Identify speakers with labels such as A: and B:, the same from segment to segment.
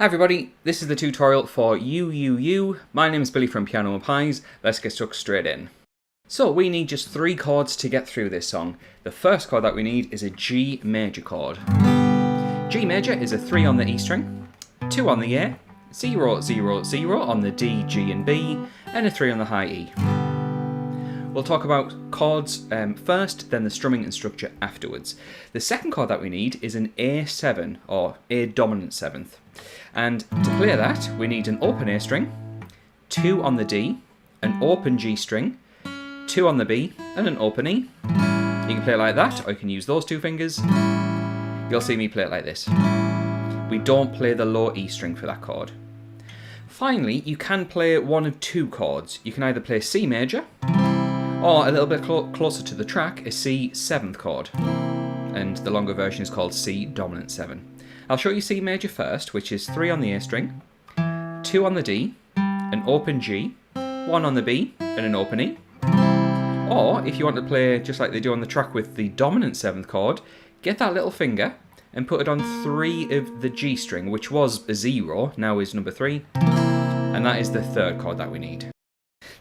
A: Hi everybody, this is the tutorial for You. My name is Billy from Piano and Pies. Let's get stuck straight in. So we need just 3 chords to get through this song. The first chord that we need is a G major chord. G major is a 3 on the E string, 2 on the A, 0, 0, 0 on the D, G and B, and a 3 on the high E. We'll talk about chords first, then the strumming and structure afterwards. The second chord that we need is an A7, or A dominant 7th. And to play that, we need an open A string, 2 on the D, an open G string, 2 on the B, and an open E. You can play it like that, or you can use those 2 fingers. You'll see me play it like this. We don't play the low E string for that chord. Finally, you can play one of 2 chords. You can either play C major, or a little bit closer to the track, a C 7th chord. And the longer version is called C dominant 7. I'll show you C major first, which is 3 on the A string, 2 on the D, an open G, 1 on the B, and an open E. Or, if you want to play just like they do on the track with the dominant 7th chord, get that little finger and put it on 3 of the G string, which was a 0, now is number 3. And that is the 3rd chord that we need.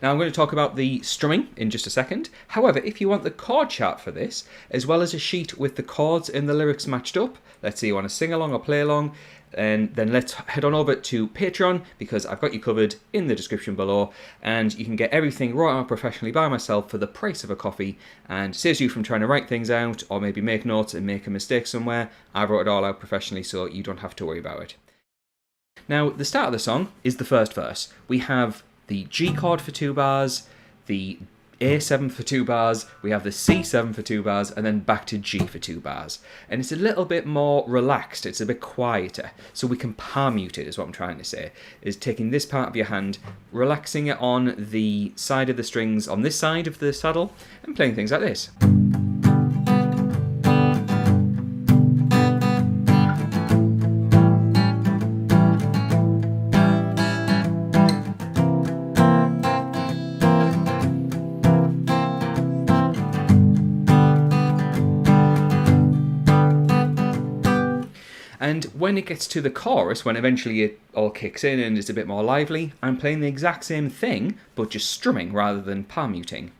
A: Now I'm going to talk about the strumming in just a second. However, if you want the chord chart for this, as well as a sheet with the chords and the lyrics matched up, let's say you want to sing along or play along, and then let's head on over to Patreon, because I've got you covered in the description below, and you can get everything right out professionally by myself for the price of a coffee, and saves you from trying to write things out or maybe make notes and make a mistake somewhere. I wrote it all out professionally, so you don't have to worry about it. Now, the start of the song is the first verse. We have the G chord for 2 bars, the A7 for 2 bars, we have the C7 for 2 bars, and then back to G for 2 bars. And it's a little bit more relaxed, it's a bit quieter, so we can palm mute it, is what I'm trying to say, is taking this part of your hand, relaxing it on the side of the strings on this side of the saddle, and playing things like this. And when it gets to the chorus, when eventually it all kicks in and it's a bit more lively, I'm playing the exact same thing, but just strumming rather than palm muting.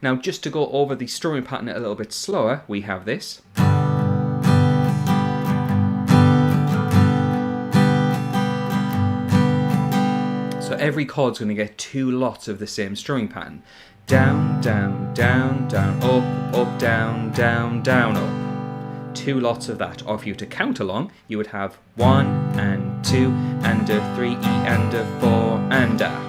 A: Now, just to go over the strumming pattern a little bit slower, we have this. So every chord's going to get 2 lots of the same strumming pattern. Down, down, down, down, up, down, down, down, up. 2 lots of that. Or if you were to count along, you would have 1 and 2 and a 3 E and a 4 and a.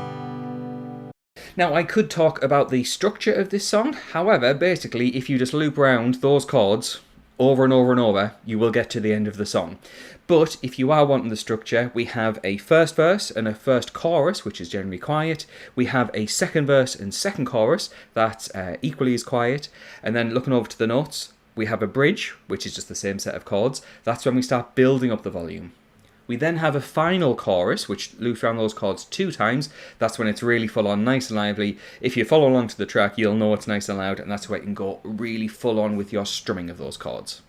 A: Now, I could talk about the structure of this song. However, basically, if you just loop around those chords over and over and over, you will get to the end of the song. But if you are wanting the structure, we have a first verse and a first chorus, which is generally quiet. We have a second verse and second chorus that's equally as quiet. And then looking over to the notes, we have a bridge, which is just the same set of chords. That's when we start building up the volume. We then have a final chorus, which loops around those chords 2 times. That's when it's really full on, nice and lively. If you follow along to the track, you'll know it's nice and loud, and that's where you can go really full on with your strumming of those chords.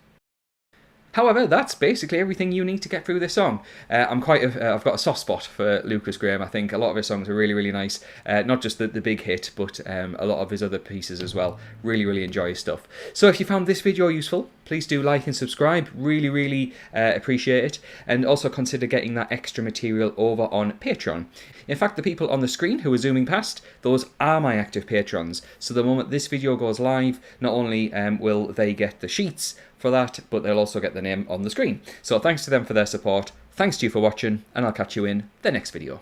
A: However, that's basically everything you need to get through this song. I've got a soft spot for Lukas Graham. I think a lot of his songs are really, really nice. Not just the big hit, but a lot of his other pieces as well. Really, really enjoy his stuff. So if you found this video useful, please do like and subscribe. Really, really appreciate it. And also consider getting that extra material over on Patreon. In fact, the people on the screen who are zooming past, those are my active patrons. So the moment this video goes live, not only will they get the sheets for that, but they'll also get the name on the screen. So thanks to them for their support, thanks to you for watching, and I'll catch you in the next video.